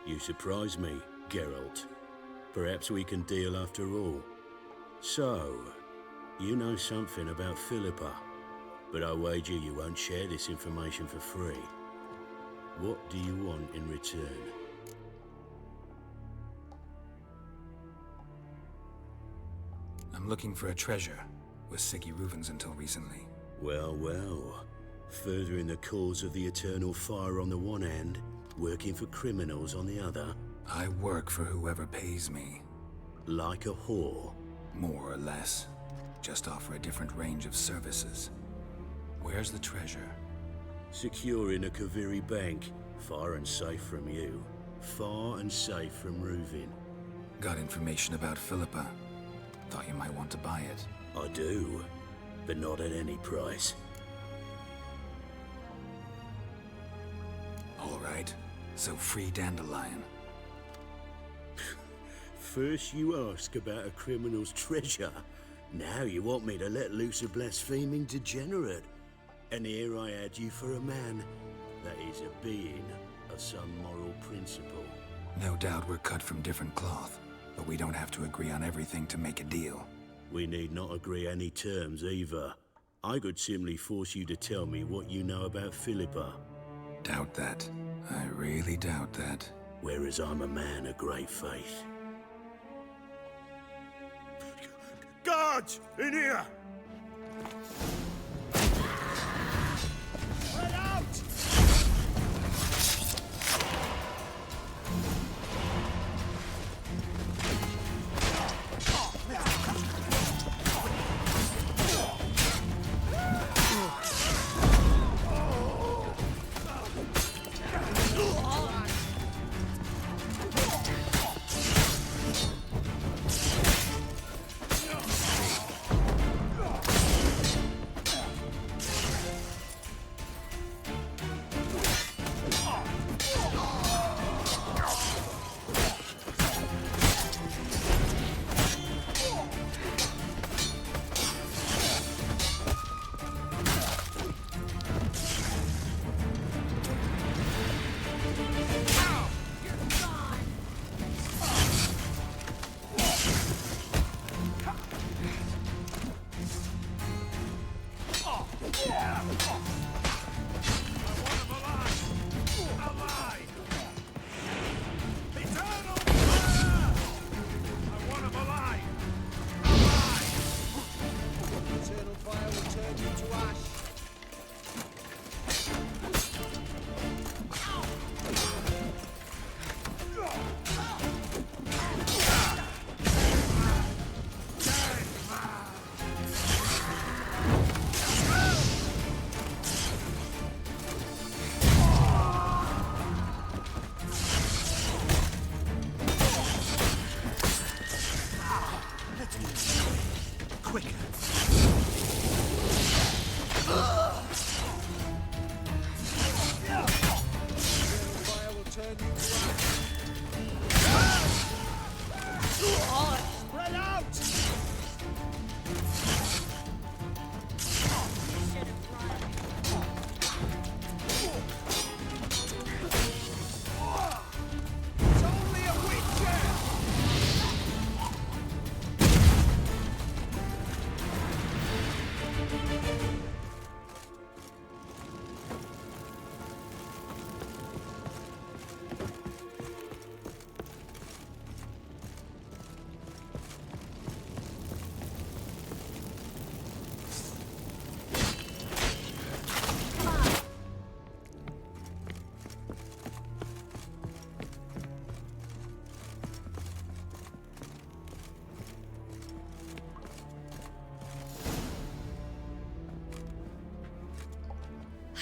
A: You surprise me, Geralt. Perhaps we can deal after all. So, you know something about Philippa, but I wager you won't share this information for free. What do you want in return?
B: I'm looking for a treasure. Was Siggy REUVEN'S until recently.
A: Well, well. Furthering the cause of the eternal fire on the one hand, working for criminals on the other.
B: I work for whoever pays me.
A: Like a whore?
B: More or less. Just offer a different range of services. Where's the treasure?
A: Secure in a Kaviri bank. Far and safe from you. Far and safe from Reuven.
B: Got information about Philippa. Thought you might want to buy it.
A: I do, but not at any price.
B: All right. So free Dandelion.
A: First you ask about a criminal's treasure. Now you want me to let loose a blaspheming degenerate. And here I had you for a man. That is a being of some moral principle.
B: No doubt we're cut from different cloth, but we don't have to agree on everything to make a deal.
A: We need not agree any terms either. I could simply force you to tell me what you know about Philippa.
B: Doubt that. I really doubt that.
A: Whereas I'm a man of great faith. Guards! In here! Get out!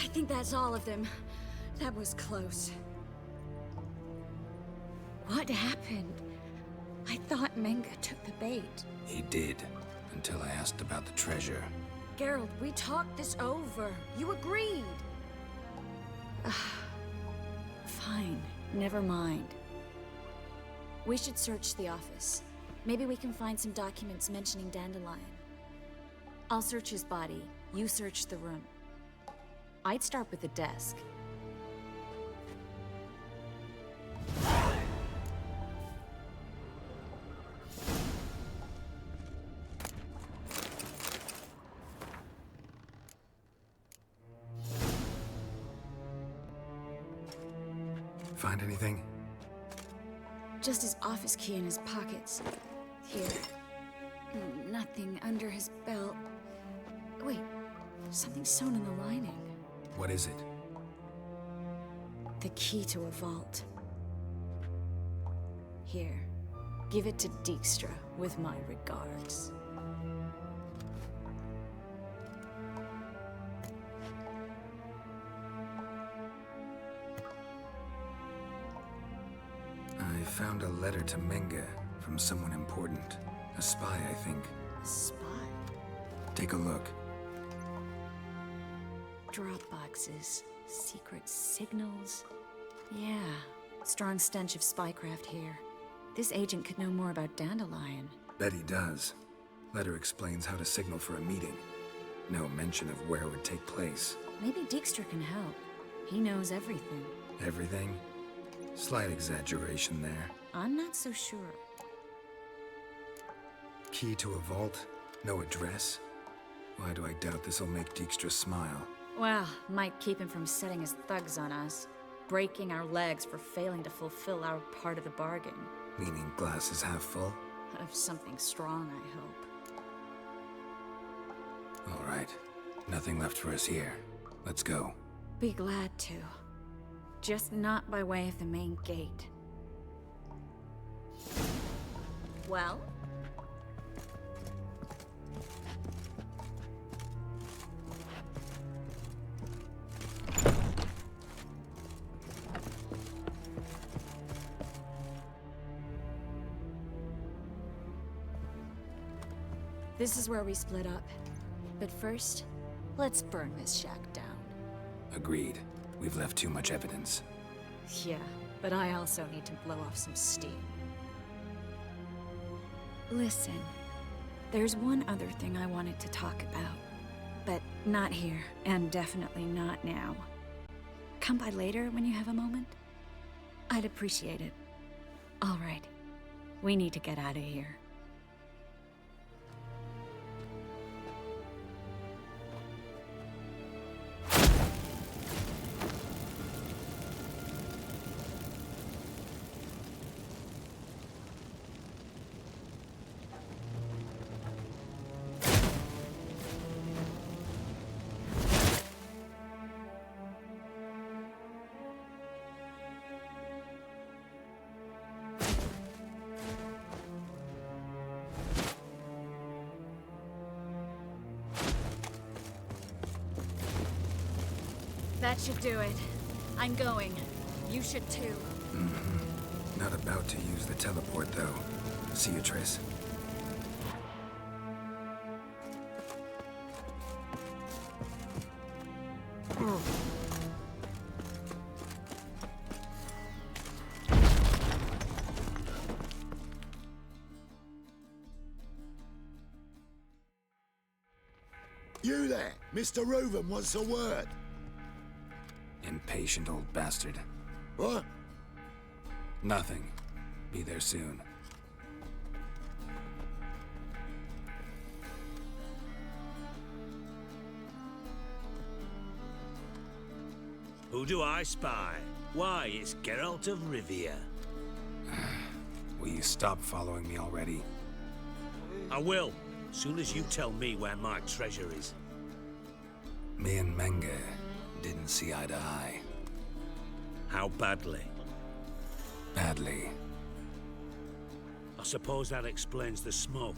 I: I think that's all of them. That was close. What happened? I thought Menga took the bait.
B: He did, until I asked about the treasure.
I: Geralt, we talked this over. You agreed. Fine, never mind. We should search the office. Maybe we can find some documents mentioning Dandelion. I'll search his body, you search the room. I'd start with the desk.
B: Find anything?
I: Just his office key in his pockets. Here. Nothing under his belt. Wait, something sewn in the lining.
B: What is it?
I: The key to a vault. Here, give it to Dijkstra with my regards.
B: I found a letter to Menge from someone important. A spy, I think.
I: A spy?
B: Take a look.
I: Drop boxes, secret signals. Yeah, strong stench of spycraft here. This agent could know more about Dandelion.
B: Bet he does. Letter explains how to signal for a meeting. No mention of where it would take place.
I: Maybe Dijkstra can help. He knows everything.
B: Everything? Slight exaggeration there.
I: I'm not so sure.
B: Key to a vault? No address? Why do I doubt this'll make Dijkstra smile?
I: Well, might keep him from setting his thugs on us. Breaking our legs for failing to fulfill our part of the bargain.
B: Meaning glass is half full?
I: Of something strong, I hope.
B: All right. Nothing left for us here. Let's go.
I: Be glad to. Just not by way of the main gate. Well? This is where we split up. But first, let's burn this shack down.
B: Agreed. We've left too much evidence.
I: Yeah, but I also need to blow off some steam. Listen, there's one other thing I wanted to talk about. But not here, and definitely not now. Come by later when you have a moment? I'd appreciate it. All right. We need to get out of here. That should do it. I'm going. You should too.
B: Mm-hmm. Not about to use the teleport, though. See you, Triss.
M: You there! Mr. Reuven wants a word.
B: Impatient old bastard.
M: What?
B: Nothing. Be there soon.
A: Who do I spy? Why, it's Geralt of Rivia.
B: Will you stop following me already?
A: I will, soon as you tell me where my treasure is.
B: Me and Menge didn't see eye to eye.
A: How badly?
B: Badly.
A: I suppose that explains the smoke.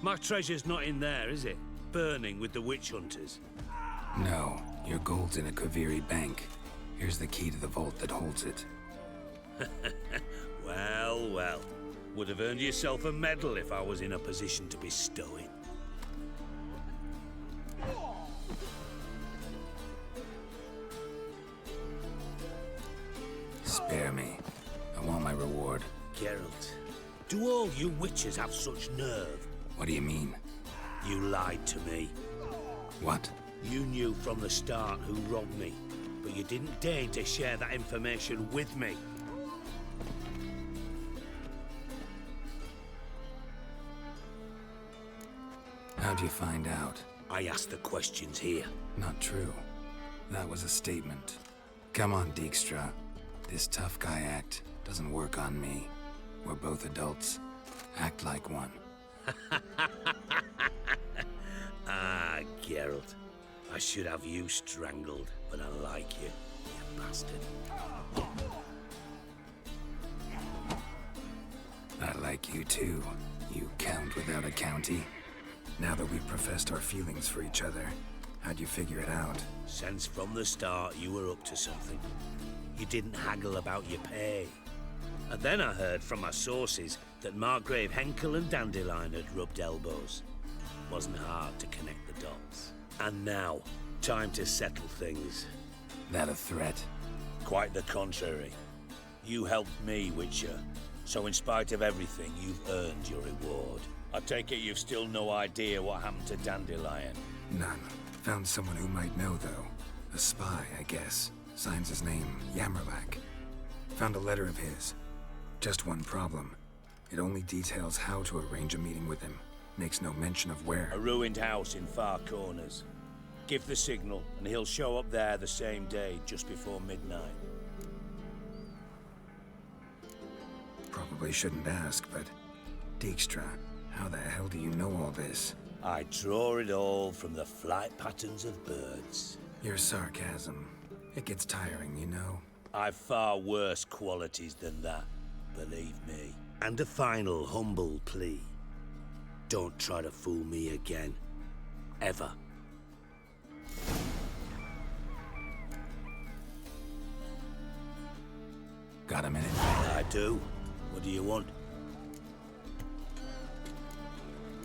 A: My treasure's not in there, is it? Burning with the witch hunters.
B: No, your gold's in a Kaviri bank. Here's the key to the vault that holds it.
A: Well, well. Would have earned yourself a medal if I was in a position to bestow it.
B: Spare me. I want my reward.
A: Geralt, do all you witches have such nerve?
B: What do you mean?
A: You lied to me.
B: What?
A: You knew from the start who robbed me, but you didn't deign to share that information with me.
B: How'd you find out?
A: I asked the questions here.
B: Not true. That was a statement. Come on, Dijkstra. This tough guy act doesn't work on me. We're both adults. Act like one.
A: Ah, Geralt. I should have you strangled, but I like you, you bastard.
B: I like you too, you count without a county. Now that we've professed our feelings for each other, how'd you figure it out?
A: Since from the start you were up to something. You didn't haggle about your pay. And then I heard from my sources that Margrave Henkel and Dandelion had rubbed elbows. Wasn't hard to connect the dots. And now, time to settle things.
B: That a threat?
A: Quite the contrary. You helped me, Witcher. So in spite of everything, you've earned your reward. I take it you've still no idea what happened to Dandelion?
B: None. Found someone who might know, though. A spy, I guess. Signs his name, Yammerlack. Found a letter of his. Just one problem. It only details how to arrange a meeting with him. Makes no mention of where.
A: A ruined house in Far Corners. Give the signal, and he'll show up there the same day, just before midnight.
B: Probably shouldn't ask, but... Dijkstra, how the hell do you know all this?
A: I draw it all from the flight patterns of birds.
B: Your sarcasm. It gets tiring, you know?
A: I've far worse qualities than that, believe me. And a final humble plea. Don't try to fool me again. Ever.
B: Got a minute?
A: I do. What do you want?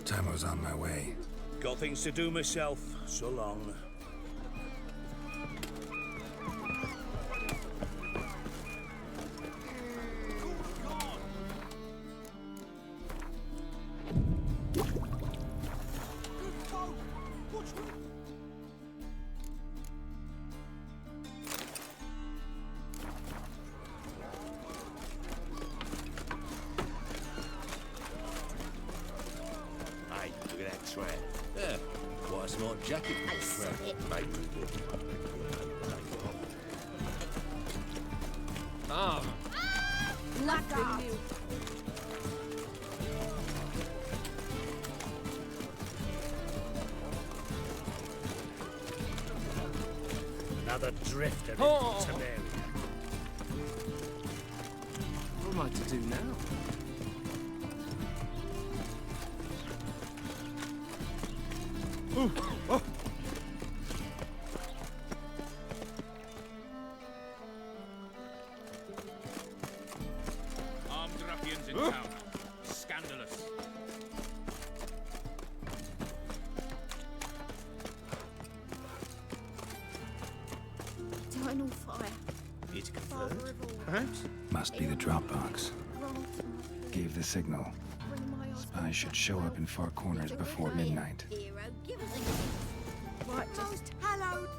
B: Timer's on my way.
A: Got things to do myself. So long.
K: Yeah, quite a smart jacket for a trap. Mate. Ah!
G: Luck you.
A: Another drifter in Tiberium.
E: What am I to do now? Oh.
N: Armed ruffians in town. Scandalous.
G: Eternal fire.
E: It's
G: Father
E: confirmed.
G: of all.
E: Perhaps?
B: Must be the Dropbox. Gave the signal.
G: Bring my
B: Spies should show up in Far Corners before midnight.
G: hero. Give us a right. Most hallowed.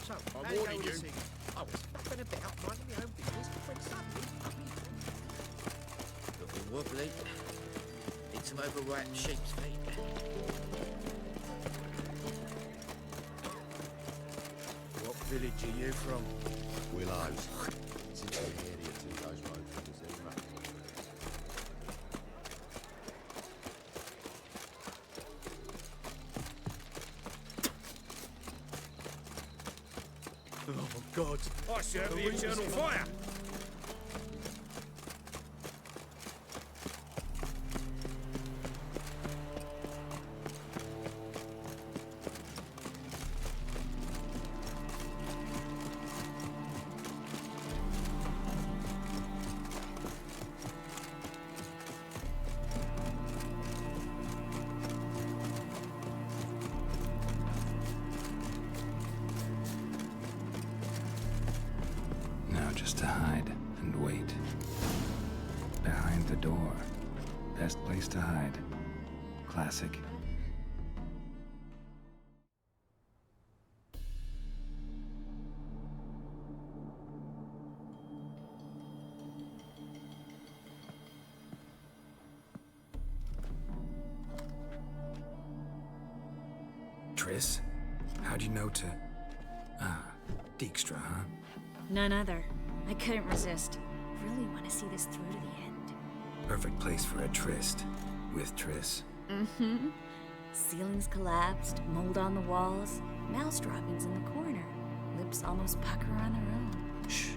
E: So,
N: I'm warning you.
E: I was faffing about minding my own business when suddenly
N: Looking wobbly. Need some overripe sheep's feet.
E: What village are you from?
O: Willows. It's in the area 2 days road from the Zebra.
E: Oh, God.
N: I serve the eternal fire.
B: Just to hide and wait. Behind the door. Best place to hide. Classic. Triss? How'd you know to... Ah, Dijkstra, huh?
I: None other. I couldn't resist. Really want to see this through to the end.
B: Perfect place for a tryst. With Triss.
I: Mm-hmm. Ceilings collapsed, mold on the walls, mouse droppings in the corner. Lips almost pucker on their own.
B: Shh.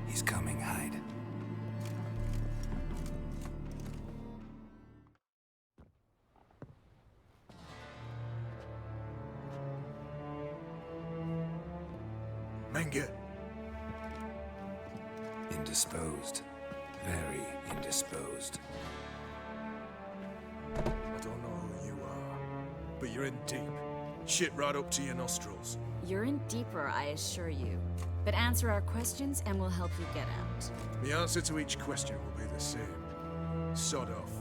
B: He's coming, hide.
J: Menge.
B: Indisposed. Very indisposed.
J: I don't know who you are, but you're in deep. Shit right up to your nostrils.
I: You're in deeper, I assure you. But answer our questions and we'll help you get out.
J: The answer to each question will be the same. Sod off.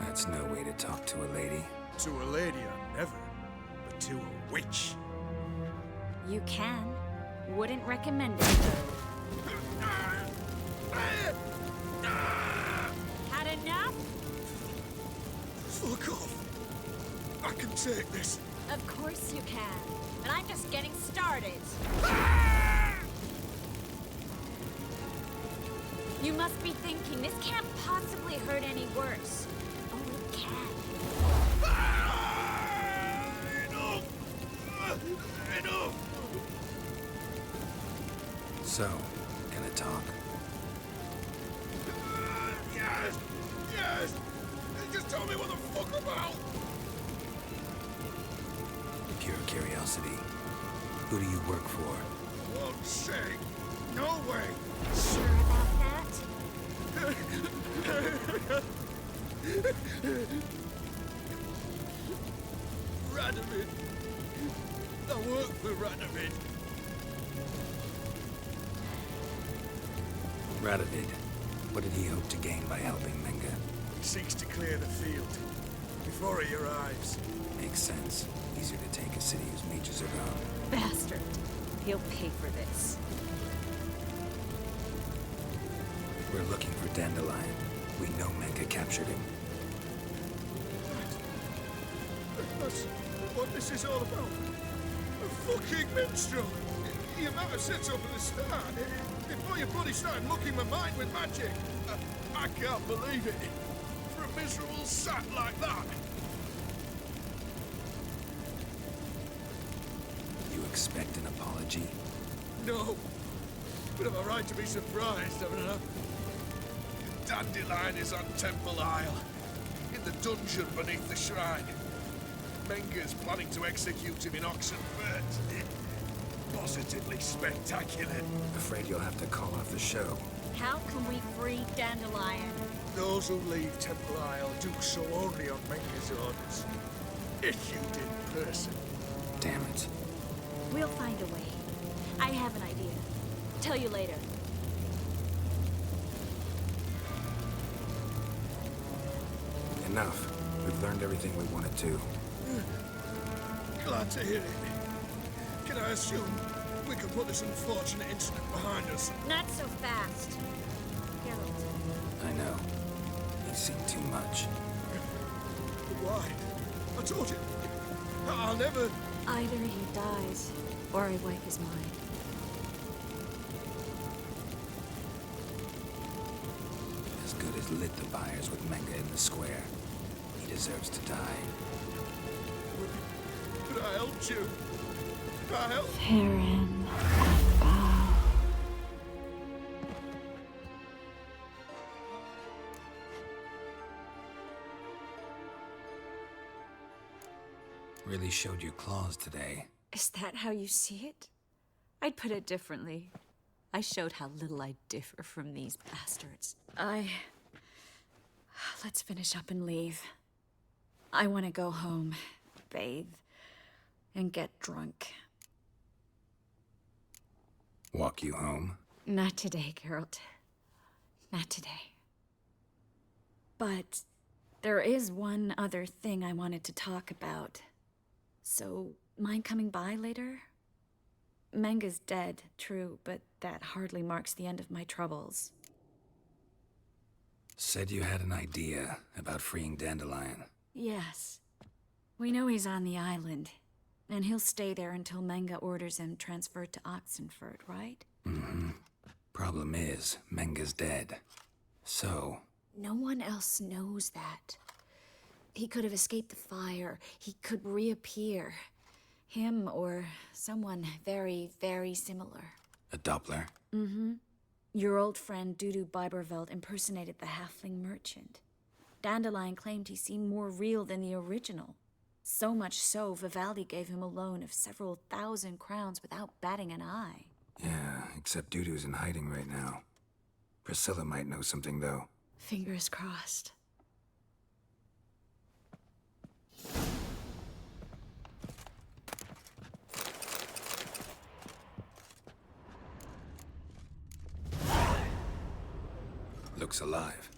B: That's no way to talk to a lady.
J: To a lady, I never. But to a witch.
I: You can. Wouldn't recommend it, though. Had enough?
J: Fuck off. I can take this.
I: Of course you can. But I'm just getting started. You must be thinking, this can't possibly hurt any worse. Oh, it can.
J: Enough!
B: So, gonna talk?
J: Yes! Yes! Just tell me what the fuck about!
B: Pure curiosity. Who do you work for?
J: Won't say. No way!
I: Sure about that?
J: Radovid. I work for Radovid.
B: Radovid. What did he hope to gain by helping Menge?
J: He seeks to clear the field before he arrives.
B: Makes sense. Easier to take a city whose mages are gone.
I: Bastard. He'll pay for this.
B: We're looking for Dandelion. We know Menge captured him.
J: That's what this is all about. A fucking minstrel. You might have said so from the start. Before you bloody started mucking my mind with magic. I can't believe it. For a miserable sap like that.
B: You expect an apology?
J: No. But I've a right to be surprised, haven't I? Dandelion is on Temple Isle. In the dungeon beneath the shrine. Menge's planning to execute him in Oxenfurt. Positively spectacular.
B: Afraid you'll have to call off the show.
I: How can we free Dandelion?
J: Those who leave Temple Isle do so only on Menge's orders. Issued in person.
B: Damn it.
I: We'll find a way. I have an idea. Tell you later.
B: Enough. We've learned everything we wanted to.
J: Glad to hear it. Can I assume we can put this unfortunate incident behind us?
I: Not so fast. Geralt.
B: I know. He's seen too much.
J: Why? I told you. I'll never...
I: Either he dies, or I wipe his mind.
B: As good as lit the buyers with Menge in the square. He deserves to die.
J: But I helped you. I helped...
I: Farron.
B: Really showed your claws today.
I: Is that how you see it? I'd put it differently. I showed how little I differ from these bastards. Let's finish up and leave. I want to go home, bathe, and get drunk.
B: Walk you home?
I: Not today, Geralt. Not today. But there is one other thing I wanted to talk about. So, mind coming by later? Menga's dead, true, but that hardly marks the end of my troubles.
B: Said you had an idea about freeing Dandelion.
I: Yes. We know he's on the island, and he'll stay there until Menga orders him transferred to Oxenford, right?
B: Mm-hmm. Problem is, Menga's dead. So...
I: No one else knows that. He could have escaped the fire. He could reappear. Him or someone very, very similar.
B: A Doppler?
I: Mm-hmm. Your old friend Dudu Biberveld impersonated the halfling merchant. Dandelion claimed he seemed more real than the original. So much so, Vivaldi gave him a loan of several thousand crowns without batting an eye.
B: Yeah, except Dudu's in hiding right now. Priscilla might know something, though.
I: Fingers crossed.
B: Looks alive.